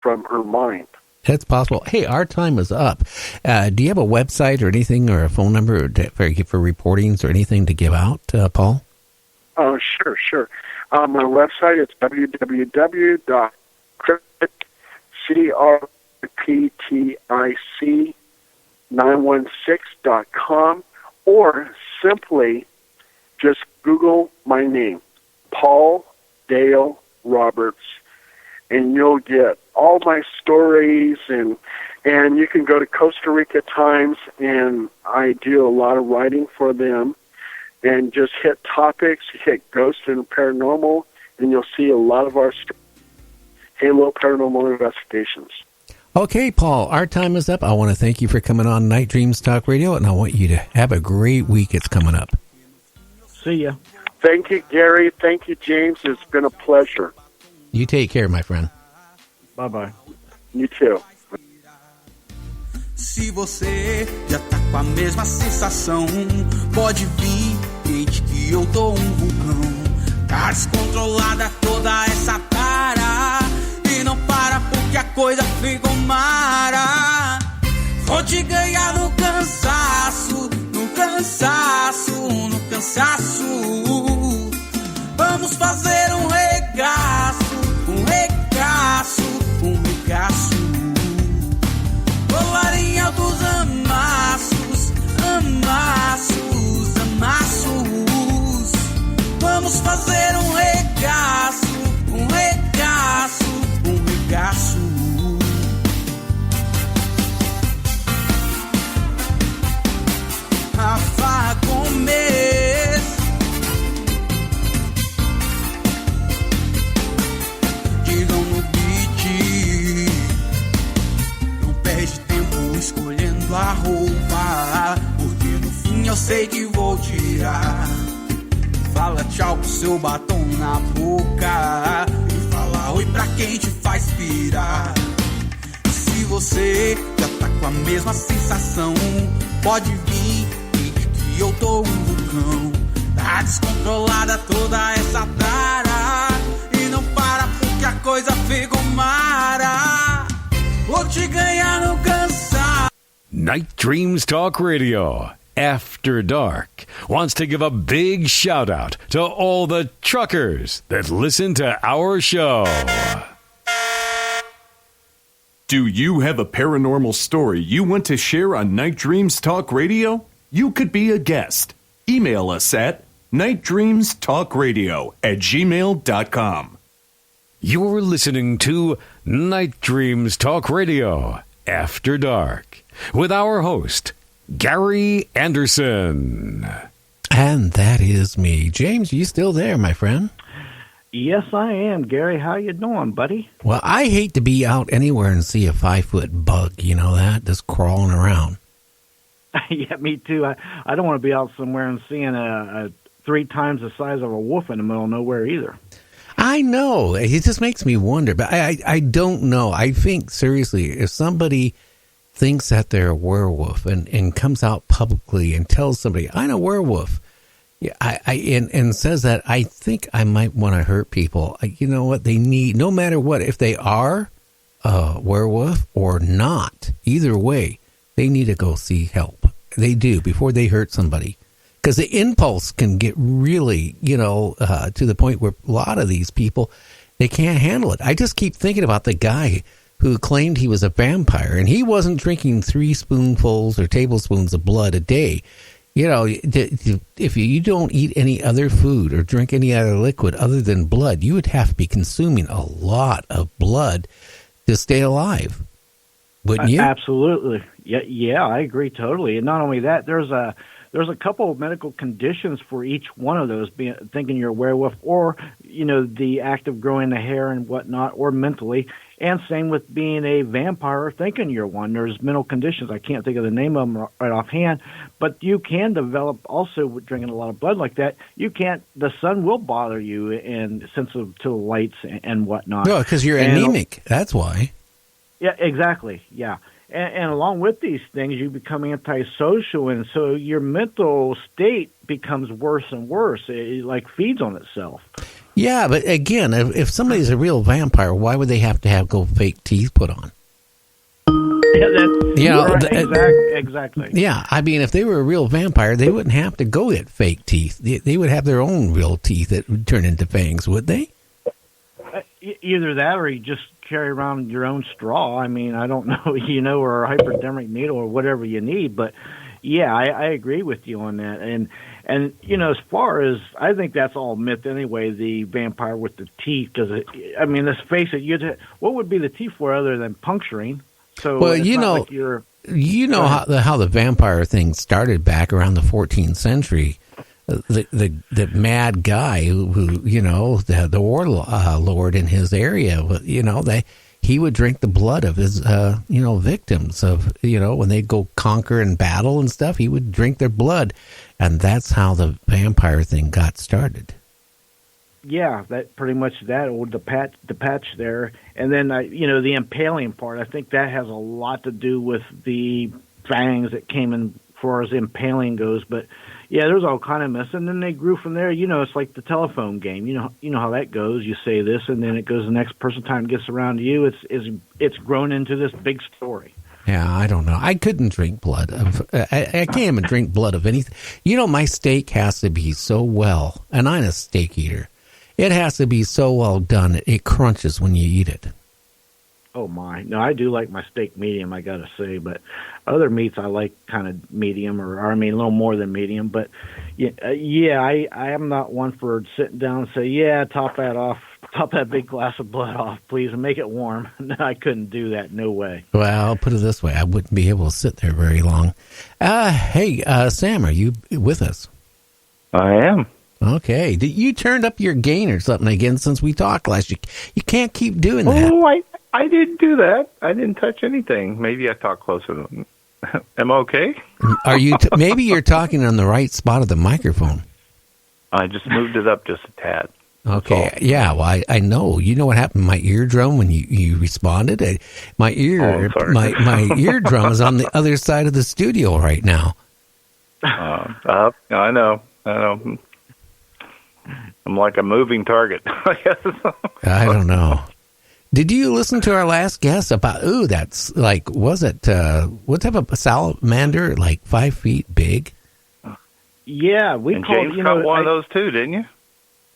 from her mind. That's possible. Hey, our time is up. Do you have a website or anything, or a phone number for reportings or anything to give out, Paul? Oh, sure. My website is www.cryptic916.com, or simply just Google my name, Paul Dale Roberts, and you'll get all my stories, and you can go to Costa Rica Times, and I do a lot of writing for them, and just hit topics, hit ghosts and paranormal, and you'll see a lot of our Halo Paranormal Investigations. Okay, Paul, our time is up. I want to thank you for coming on Night Dreams Talk Radio, and I want you to have a great week. It's coming up. See ya. Thank you, Gary. Thank you, James. It's been a pleasure. You take care, my friend. Bye-bye. You too. Se você já tá com a mesma sensação, pode vir, desde que eu tô vulcão. Tá descontrolada toda essa tara, e não para porque a coisa ficou mara. Vou te ganhar no cansaço, no cansaço, no cansaço. Vamos fazer um regaço, um regaço, um regaço. Rolar em altos amassos, amassos, amassos. Vamos fazer um regaço, um regaço, um regaço. Rafa Gomes, digam no beat, não perde tempo escolhendo a roupa, porque no fim eu sei que vou tirar. Fala tchau pro seu batom na boca e fala oi pra quem te faz pirar. Se você já tá com a mesma sensação, pode vir, que eu tô vulcão. Tá descontrolada toda essa tara, e não para porque a coisa ficou mara. Vou te ganhar no cansaço. Night Dreams Talk Radio, After Dark, wants to give a big shout out to all the truckers that listen to our show. Do you have a paranormal story you want to share on Night Dreams Talk Radio? You could be a guest. Email us at nightdreamstalkradio@gmail.com. You're listening to Night Dreams Talk Radio, After Dark, with our host, Gary Anderson. And that is me. James, you still there, my friend? Yes, I am, Gary. How you doing, buddy? Well, I hate to be out anywhere and see a 5-foot bug, you know that, just crawling around. Yeah, me too. I don't want to be out somewhere and seeing a 3 times the size of a wolf in the middle of nowhere either. I know. It just makes me wonder, but I don't know. I think, seriously, if somebody thinks that they're a werewolf and comes out publicly and tells somebody, I'm a werewolf, yeah, and says that, I think I might want to hurt people. You know what? They need, no matter what, if they are a werewolf or not, either way, they need to go see help. They do, before they hurt somebody. Because the impulse can get really, to the point where a lot of these people, they can't handle it. I just keep thinking about the guy who claimed he was a vampire, and he wasn't drinking 3 spoonfuls or tablespoons of blood a day. If you don't eat any other food or drink any other liquid other than blood, you would have to be consuming a lot of blood to stay alive. Wouldn't you? Absolutely. Yeah, I agree totally. And not only that, there's a couple of medical conditions for each one of those, thinking you're a werewolf, or, the act of growing the hair and whatnot, or mentally. And same with being a vampire, thinking you're one. There's mental conditions. I can't think of the name of them right offhand, but you can develop also with drinking a lot of blood like that. The sun will bother you and sensitive to lights and whatnot. No, because you're anemic. That's why. Yeah, exactly. Yeah. And along with these things, you become antisocial, and so your mental state becomes worse and worse. It feeds on itself. Yeah, but again, if somebody's a real vampire, why would they have to go fake teeth put on? Yeah, exactly. Yeah, I mean, if they were a real vampire, they wouldn't have to go get fake teeth. They would have their own real teeth that would turn into fangs, would they? Either that, or you just carry around your own straw. I mean, I don't know, or a hypodermic needle or whatever you need. But yeah, I agree with you on that. And as far as, I think that's all myth anyway. The vampire with the teeth, because I mean, let's face it. What would be the teeth for other than puncturing? So well, how the vampire thing started back around the 14th century. The mad guy who the warlord in his area, he would drink the blood of his victims of when they go conquer and battle and stuff. He would drink their blood, and that's how the vampire thing got started. Yeah, that pretty much that, or the patch there, and then the impaling part. I think that has a lot to do with the fangs that came in, as far as impaling goes. But yeah, there's all kind of myths, and then they grew from there. It's like the telephone game. You know how that goes. You say this, and then it goes. The next person time gets around to you, it's grown into this big story. Yeah, I don't know. I couldn't drink blood of. I can't even drink blood of anything. My steak has to be so well, and I'm a steak eater. It has to be so well done, it crunches when you eat it. Oh, my. No, I do like my steak medium, I got to say. But other meats I like kind of medium, or a little more than medium. But, I am not one for sitting down and say, top that big glass of blood off, please, and make it warm. No, I couldn't do that. No way. Well, I'll put it this way. I wouldn't be able to sit there very long. Hey, Sam, are you with us? I am. Okay. You turned up your gain or something again since we talked last. You can't keep doing that. Oh, I didn't do that. I didn't touch anything. Maybe I talked closer. Am I okay? Are you? Maybe you're talking on the right spot of the microphone. I just moved it up just a tad. Okay. Yeah. Well, I know. You know what happened to my eardrum when you responded? My eardrum is on the other side of the studio right now. I know. I'm like a moving target, I guess. I don't know. Did you listen to our last guest about, that's like, was it, what type of salamander, like 5 feet big? Yeah, James caught one of those too, didn't you?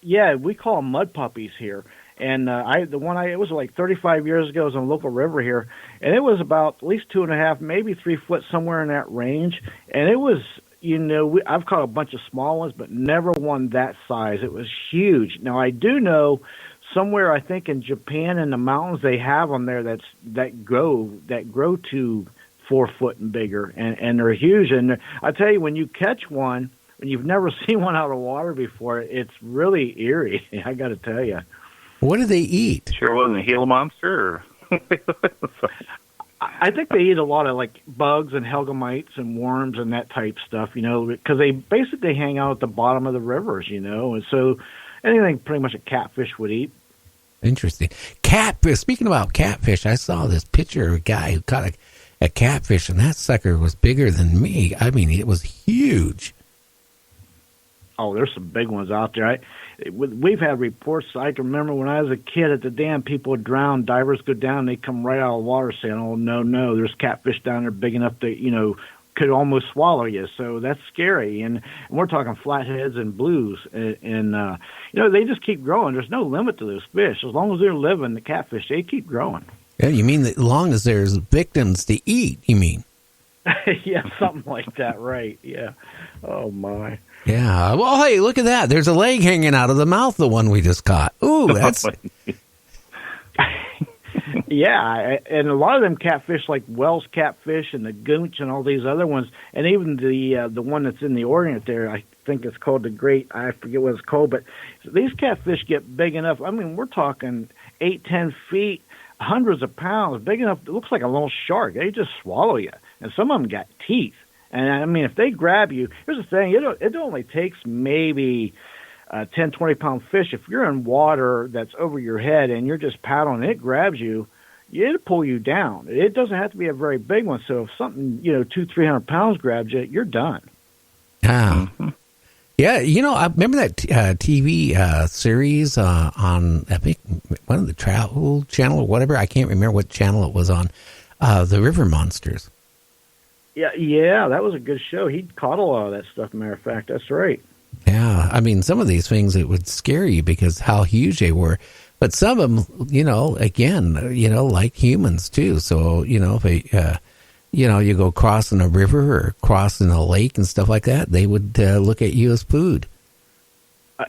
Yeah, we call them mud puppies here. And it was like 35 years ago. It was on a local river here. And it was about at least 2.5, maybe 3 foot, somewhere in that range. And it was, I've caught a bunch of small ones, but never one that size. It was huge. Now, I do know somewhere, I think in Japan in the mountains, they have them there that grow to 4 foot and bigger, and they're huge. And I tell you, when you catch one, when you've never seen one out of water before, it's really eerie. I got to tell you. What do they eat? Sure wasn't a Gila monster? I think they eat a lot of like bugs and helgamites and worms and that type stuff, because they basically hang out at the bottom of the rivers, and so anything pretty much a catfish would eat. Interesting. Catfish. Speaking about catfish, I saw this picture of a guy who caught a catfish, and that sucker was bigger than me. I mean, it was huge. Oh, there's some big ones out there. We've had reports. I can remember when I was a kid at the dam, people would drown. Divers go down, they come right out of the water saying, "Oh no, there's catfish down there big enough that could almost swallow you." So that's scary. And we're talking flatheads and blues, and they just keep growing. There's no limit to those fish as long as they're living. The catfish, they keep growing. Yeah, you mean that as long as there's victims to eat? You mean? Yeah, something like that, right? Yeah. Oh my. Yeah. Well, hey, look at that. There's a leg hanging out of the mouth, the one we just caught. Ooh, that's... Yeah, and a lot of them catfish, like Wells catfish and the goonch and all these other ones, and even the one that's in the Orient there, I think it's called the Great, I forget what it's called, but these catfish get big enough. I mean, we're talking 8-10 feet, hundreds of pounds, big enough. It looks like a little shark. They just swallow you, and some of them got teeth. And, I mean, if they grab you, here's the thing, it only takes maybe 10, 20-pound fish. If you're in water that's over your head and you're just paddling, it grabs you, it'll pull you down. It doesn't have to be a very big one. So if something, 200-300 pounds grabs you, you're done. Ah. Yeah, I remember that TV series on, I think, one of the Travel Channel or whatever. I can't remember what channel it was on. The River Monsters. Yeah, that was a good show. He caught a lot of that stuff, matter of fact. That's right. Yeah, I mean, some of these things, it would scare you because how huge they were. But some of them, again, like humans too. So, if they, you go crossing a river or crossing a lake and stuff like that, they would look at you as food.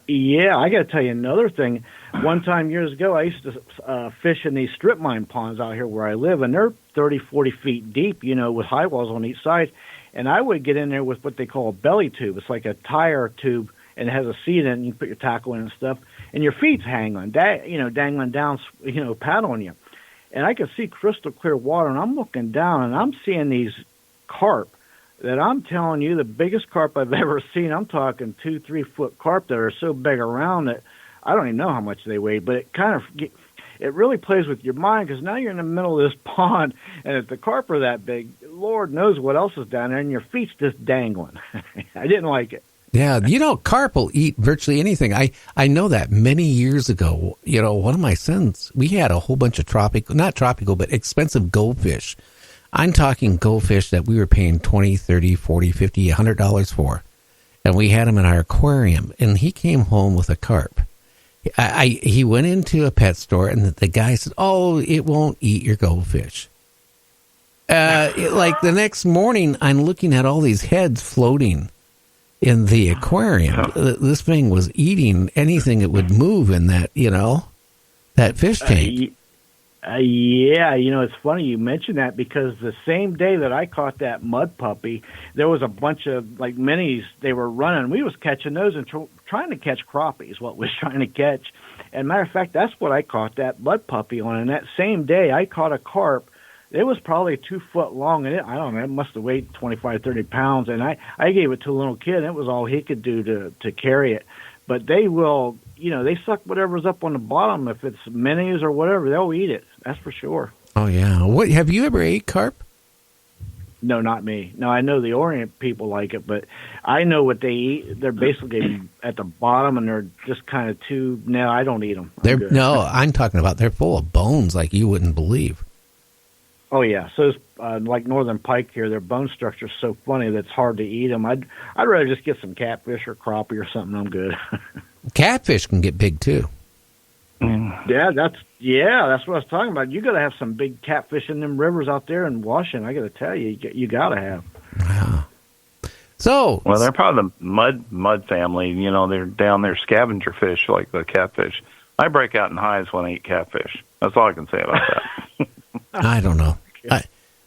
Yeah, I got to tell you another thing. One time years ago, I used to fish in these strip mine ponds out here where I live, and they're 30, 40 feet deep, with high walls on each side. And I would get in there with what they call a belly tube. It's like a tire tube, and it has a seat in it, and you put your tackle in and stuff, and your feet's hanging, dangling down, paddling you. And I could see crystal clear water, and I'm looking down, and I'm seeing these carp that I'm telling you, the biggest carp I've ever seen. I'm talking 2-3 foot carp that are so big around that I don't even know how much they weigh, but it really plays with your mind because now you're in the middle of this pond, and if the carp are that big, Lord knows what else is down there, and your feet's just dangling. I didn't like it. Yeah, carp will eat virtually anything. I know that many years ago, one of my sons, we had a whole bunch of not tropical, but expensive goldfish. I'm talking goldfish that we were paying $20, $30, $40, $50, $100 for. And we had them in our aquarium, and he came home with a carp. He went into a pet store, and the guy said, "Oh, it won't eat your goldfish." Like the next morning, I'm looking at all these heads floating in the aquarium. This thing was eating anything that would move in that, that fish tank. Yeah, it's funny you mentioned that because the same day that I caught that mud puppy, there was a bunch of minis. They were running. We was catching those and trying to catch crappies. What was trying to catch, and matter of fact, that's what I caught that mud puppy on. And that same day, I caught a carp. It was probably 2 foot long, and I don't know, it must have weighed 25, 30 pounds. And I gave it to a little kid, and it was all he could do to carry it. But they will, they suck whatever's up on the bottom. If it's minis or whatever, they'll eat it. That's for sure. Oh, yeah. What, have you ever ate carp? No, not me. No, I know the Orient people like it, but I know what they eat. They're basically at the bottom, and they're just kind of no, I don't eat them. I'm talking about they're full of bones like you wouldn't believe. Oh, yeah. So like northern pike here, their bone structure is so funny that it's hard to eat them. I'd rather just get some catfish or crappie or something. I'm good. Catfish can get big, too. Yeah, that's what I was talking about. You got to have some big catfish in them rivers out there in Washington. I got to tell you, you got to have. Wow. So, well, they're probably the mud family. They're down there scavenger fish like the catfish. I break out in hives when I eat catfish. That's all I can say about that. I don't know.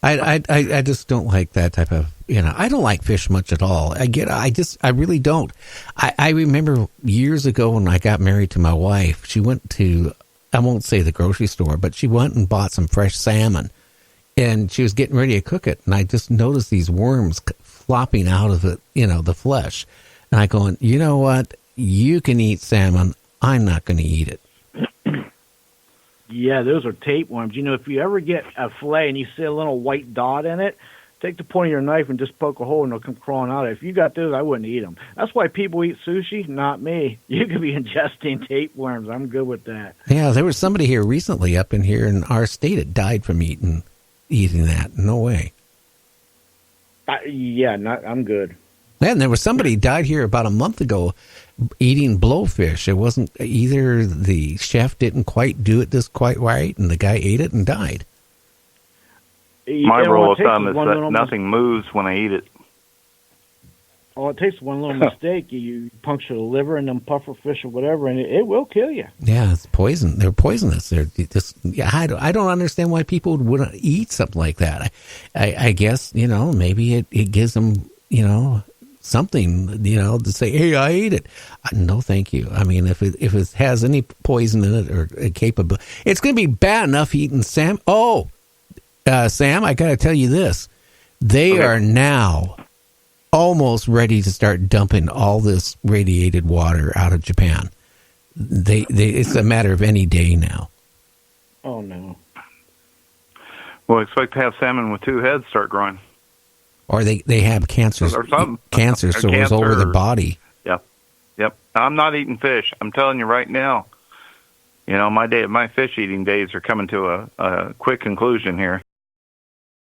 I just don't like that type of, I don't like fish much at all. I really don't. I remember years ago when I got married to my wife, she went to, I won't say the grocery store, but she went and bought some fresh salmon, and she was getting ready to cook it. And I just noticed these worms flopping out of it, the flesh. And I going, you know what? You can eat salmon. I'm not going to eat it. Yeah, those are tapeworms. If you ever get a fillet and you see a little white dot in it, take the point of your knife and just poke a hole and they'll come crawling out. If you got those, I wouldn't eat them. That's why people eat sushi, not me. You could be ingesting tapeworms. I'm good with that. Yeah, there was somebody here recently up in here in our state that died from eating that. No way. I'm good. And there was somebody died here about a month ago eating blowfish. It wasn't either the chef didn't quite do it just quite right, and the guy ate it and died. My rule of thumb is that nothing moves when I eat it. Oh, it takes one little mistake. You puncture the liver and them puffer fish or whatever, and it will kill you. Yeah, it's poison. They're poisonous. They're just. I don't understand why people would eat something like that. I guess maybe it gives them something, to say, hey, I ate it. No, thank you. I mean, if it has any poison in it or capable, it's going to be bad enough eating Sam. Oh, Sam, I got to tell you this. They are now almost ready to start dumping all this radiated water out of Japan. It's a matter of any day now. Oh, no. Well, expect to have salmon with two heads start growing. Or they have cancer sores over the body. Yeah. Yep. I'm not eating fish. I'm telling you right now. You know, my fish eating days are coming to a quick conclusion here.